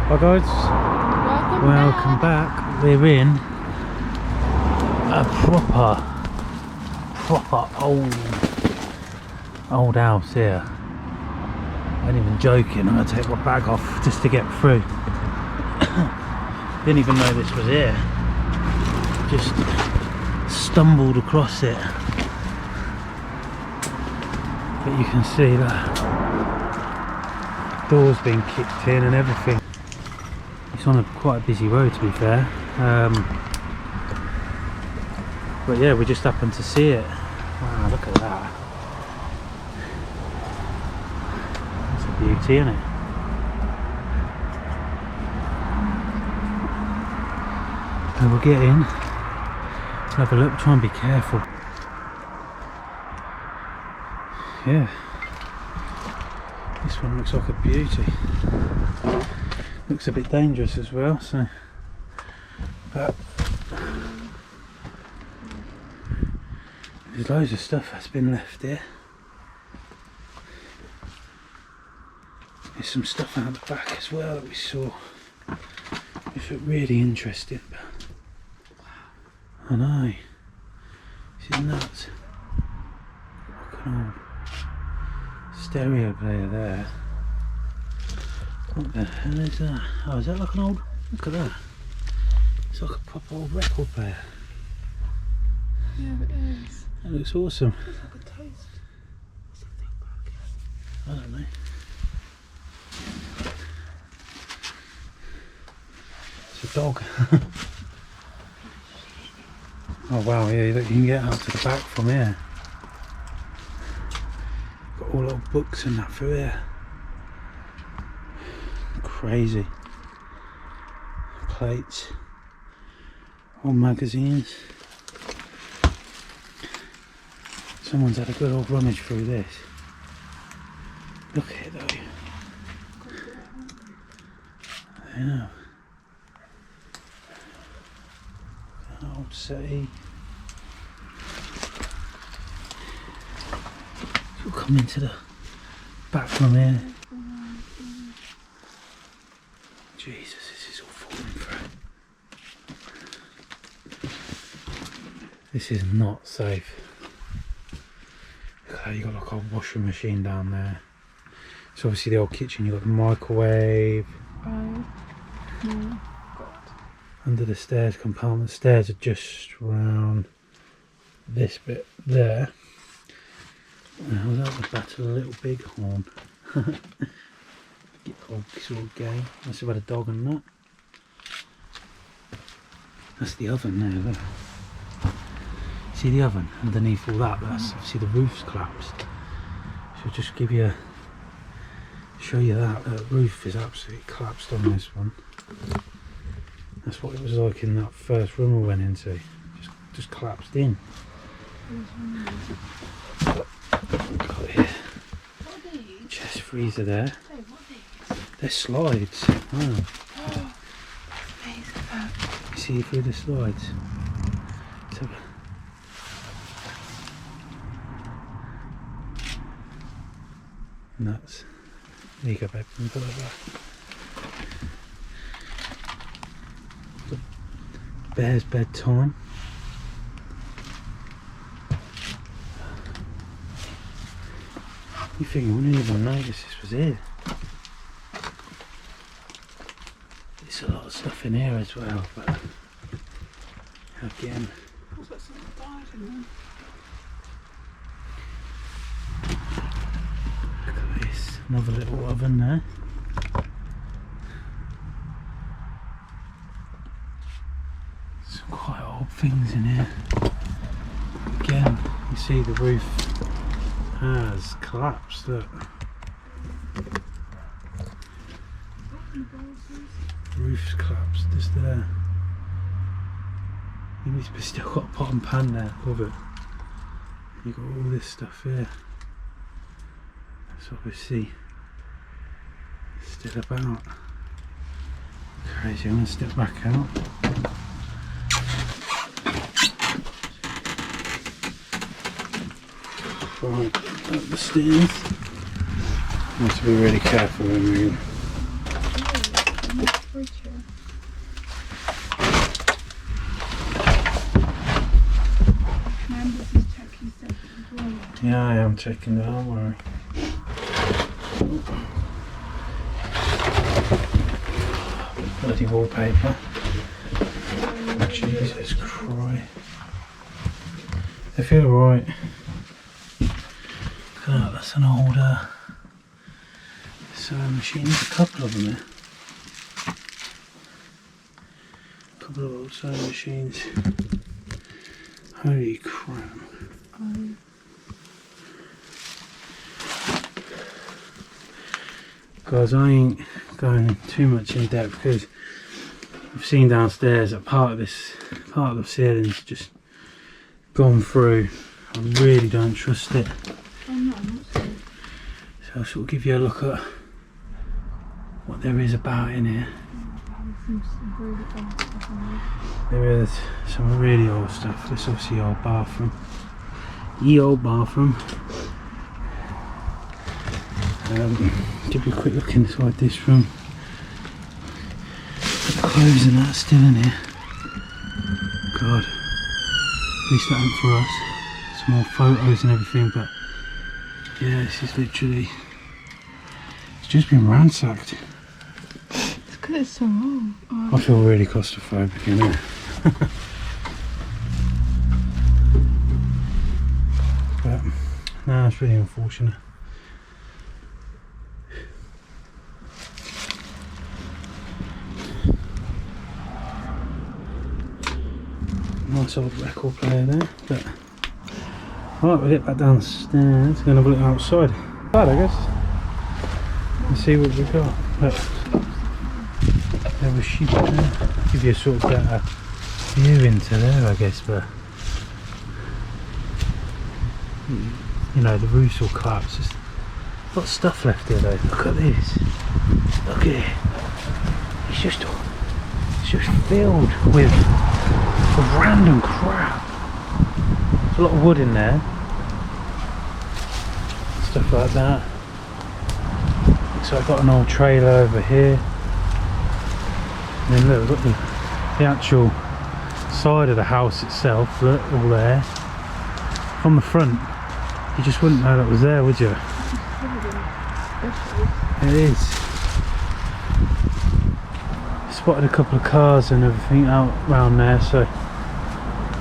Hi guys, welcome back. We're in a proper old house here. I ain't even joking, I'm gonna take my bag off just to get through. Didn't even know this was here. Just stumbled across it. But you can see that door's been kicked in and everything. It's on quite a busy road, to be fair, but yeah, we just happened to see it. Wow, look at that. That's a beauty, isn't it? And we'll get in, have a look, try and be careful. Yeah, this one looks like a beauty. Looks a bit dangerous as well, so but there's loads of stuff that's been left here. There's some stuff out the back as well that we saw, which looked really interesting. I know, this is nuts. Look at an old stereo player there. What the hell is that? Oh, is that like an old... Look at that. It's like a proper old record player. Yeah, it is. That looks awesome. It's like a toast. What's that thing back? I don't know. It's a dog. Oh wow, yeah, look, you can get out to the back from here. Got all old books and that through here. Crazy. Plates, old magazines. Someone's had a good old rummage through this. Look at it though. I know. An old settee. We'll come into the back from here. Jesus, this is all falling through. This is not safe. Look how you got like a washing machine down there. It's obviously the old kitchen. You got the microwave. Oh, no. God. Under the stairs compartment. Stairs are just round this bit there. Now that was back to the little bighorn. Old sort of game. Must have had a dog and that. That's the oven there, look. See the oven underneath all that? That's obviously the roof's collapsed. So just give you show you that. The roof is absolutely collapsed on this one. That's what it was like in that first room we went into. Just collapsed in. Got here. Chest freezer there. They're slides. Wow. You see through the slides. So, nuts. There you go, babe. Put that back. Bear's bedtime. You think I wouldn't even notice this was here? There's a lot of stuff in here as well, but again. Looks like someone died in there. Look at this, another little oven there. Some quite old things in here. Again, you see the roof has collapsed, look. Roof's collapsed just there. You've still got a pot and pan there above it. You've got all this stuff here. That's obviously still about. Crazy, I'm going to step back out. Right, up the stairs. You have to be really careful when moving. fridge here. Remember to check your settings as well. Yeah, I am checking, don't worry. Bloody wallpaper. Jesus Christ. They feel alright. Look at that, that's an old sewing machine. There's a couple of them there. A couple of old sewing machines. Holy crap. Guys, I ain't going too much in depth because I've seen downstairs that part of the ceiling's just gone through. I really don't trust it. Oh no, not so. So I'll sort of give you a look at what there is about in here. There is some really old stuff. This is obviously old bathroom. Ye old bathroom. Give you a quick look inside this room. The clothes and that's still in here. God. At least that ain't for us. Some more photos and everything, but yeah, this is literally, it's just been ransacked. It's because it's so old. Oh. I feel really claustrophobic in here. But no, it's really unfortunate. Nice old record player there, but right, we'll get back downstairs. Gonna have a look outside, I guess, and see what we've got. But there was sheep there. Give you a sort of better view into there, I guess. But you know, the roof's all collapsed. There's got stuff left here though. Look at this. Look at it. It's just filled with random crap. There's a lot of wood in there, stuff like that. Looks like I've got an old trailer over here. And then look, we've got the actual side of the house itself. Look, all there. From the front, you just wouldn't know that was there, would you? It is. Spotted a couple of cars and everything out round there, so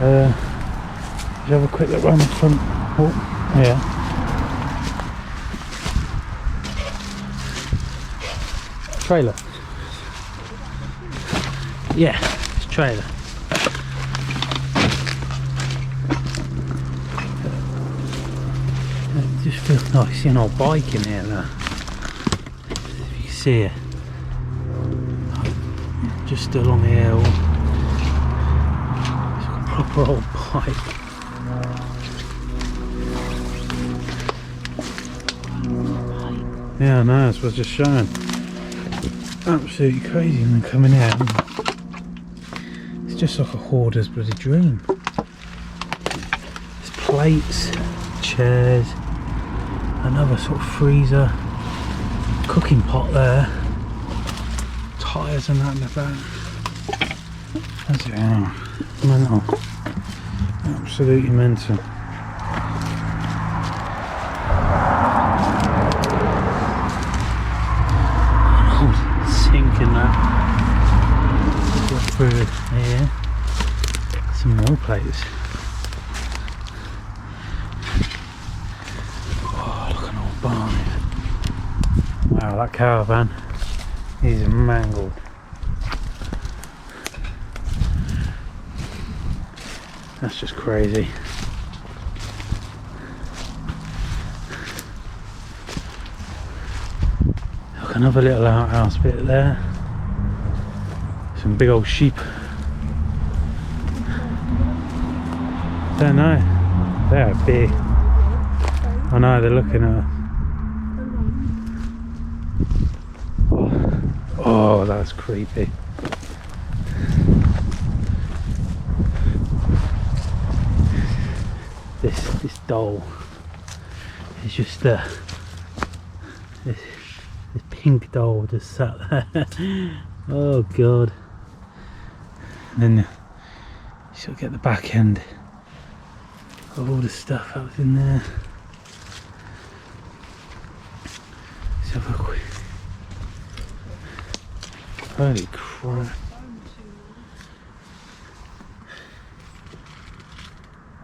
just have a quick look round the front. Oh, yeah. Trailer. Yeah, it's trailer. It just feels like I see an old bike in here now. If you can see it. Just still on the hill. It's like a proper old bike. Yeah, I know, that's what I was just showing. Absolutely crazy when they're coming out. It's just like a hoarder's bloody dream. There's plates, chairs, another sort of freezer, cooking pot there. Tyres and that in the back. That's it. Oh, mental. Absolutely mental. An old sink in that. Go through here. Some more plates. Oh, look at an old barn. Wow, that caravan. He's mangled. That's just crazy. Look, another little outhouse bit there. Some big old sheep. Don't know. They're big. I know, they're looking at us. Oh, that's creepy. This doll is just this pink doll just sat there. Oh god. And then you sort of get the back end of all the stuff that was in there. Let's have a quick. Holy crap.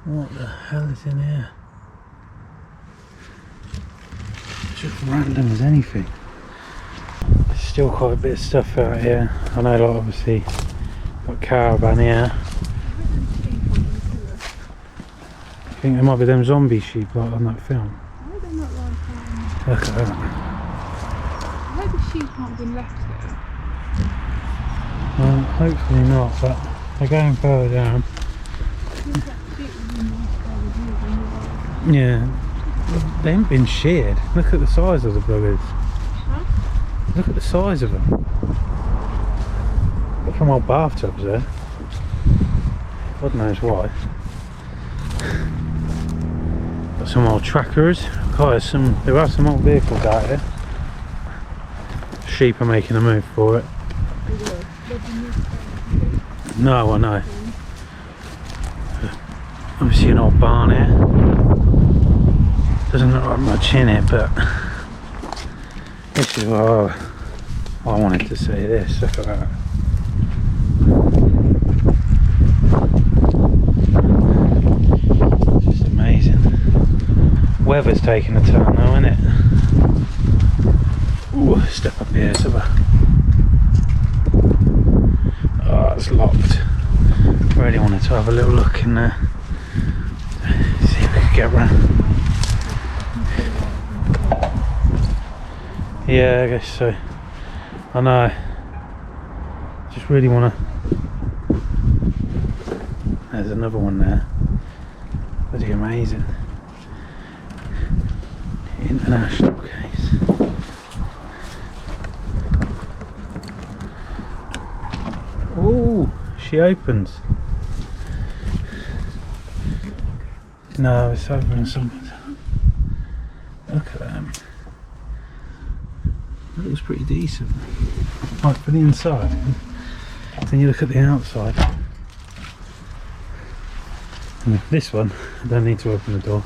What the hell is in here? It's just random as anything. There's still quite a bit of stuff out here. I know, like, obviously got caravan here. I think there might be them zombie sheep like on that film. Why are they not like Look at that. I hope the sheep aren't been left here. Well, hopefully not, but they're going further down. Yeah, they haven't been sheared. Look at the size of the buggers. Huh? Look at the size of them. Got some old bathtubs there. God knows why. Got some old trackers. God, there are some old vehicles out here. Sheep are making a move for it. No, I know. Obviously an old barn here. Doesn't look like much in it, but this is what I wanted to say. This, look at that. Just amazing. Weather's taking a turn though, isn't it? Ooh, step up here, so oh, it's locked. Really wanted to have a little look in there. See if we could get round. Yeah, I guess so. I know. Just really want to. There's another one there. Bloody amazing. International case. Oh, she opens. No, it's open something. Look at them. That looks pretty decent. Right, for the inside. Then you look at the outside. And this one, I don't need to open the door.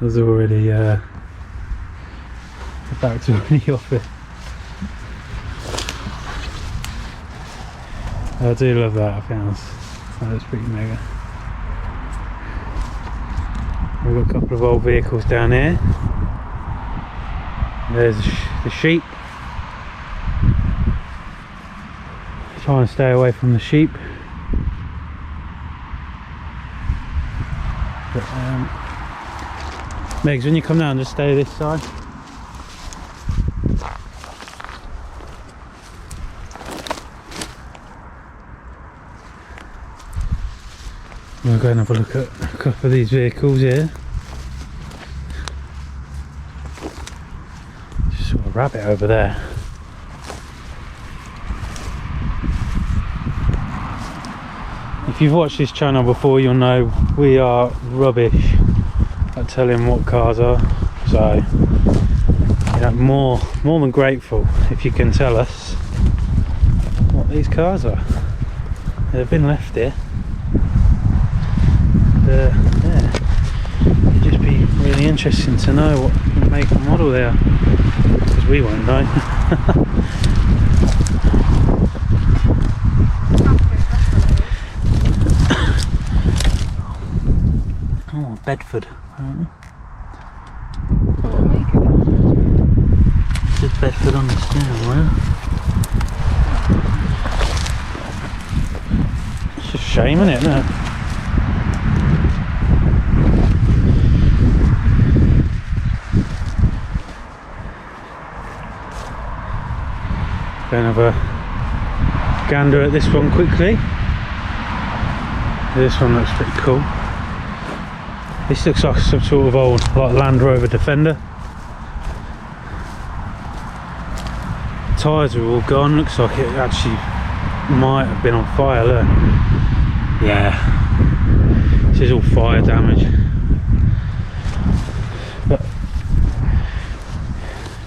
There's already the back's already off it. I do love that. I think that's pretty mega. We've got a couple of old vehicles down here. There's the sheep. Try and stay away from the sheep. But, Megs, when you come down, just stay this side. We'll go and have a look at a couple of these vehicles here. Just sort of rabbit over there. If you've watched this channel before, you'll know we are rubbish at telling what cars are. So, you know, more than grateful if you can tell us what these cars are. They've been left here. Yeah, it'd just be really interesting to know what make and model they are, because we won't know. Oh, Bedford, apparently. It says Bedford on the steering wheel. It's a shame, isn't it? No? Go and have a gander at this one quickly. This one looks pretty cool. This looks like some sort of old, like, Land Rover Defender. Tyres are all gone. Looks like it actually might have been on fire. Look. Yeah. This is all fire damage. But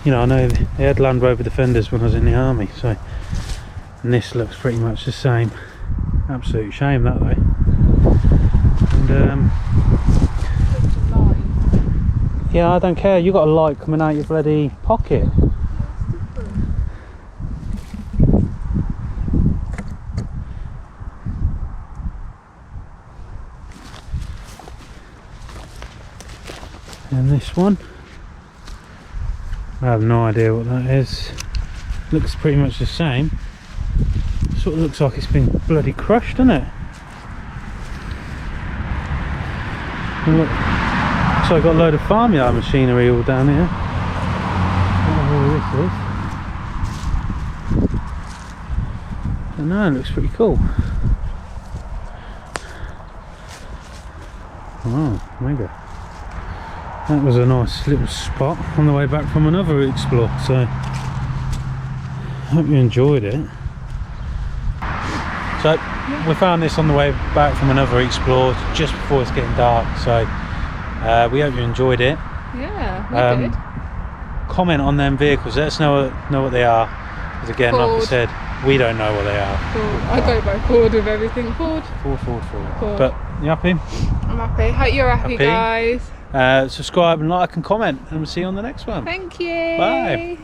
you know, I know they had Land Rover Defenders when I was in the army, so, and this looks pretty much the same. Absolute shame that though. And yeah, I don't care, you got a light coming out your bloody pocket. And this one, I have no idea what that is. Looks pretty much the same. Sort of looks like it's been bloody crushed, doesn't it? And look, so I've got a load of farmyard machinery all down here. I don't know what this is. I don't know, it looks pretty cool. Oh, mega. That was a nice little spot on the way back from another explore, so hope you enjoyed it. So we found this on the way back from another explore just before it's getting dark, so we hope you enjoyed it. Yeah, we did. Comment on them vehicles, let us know what they are, because again, Ford. like I said, we don't know what they are. Ford. I go by Ford with everything. Ford. Ford. Ford. But you happy? I'm happy. Hope you're happy, guys. Subscribe and like and comment, and we'll see you on the next one. Thank you. Bye.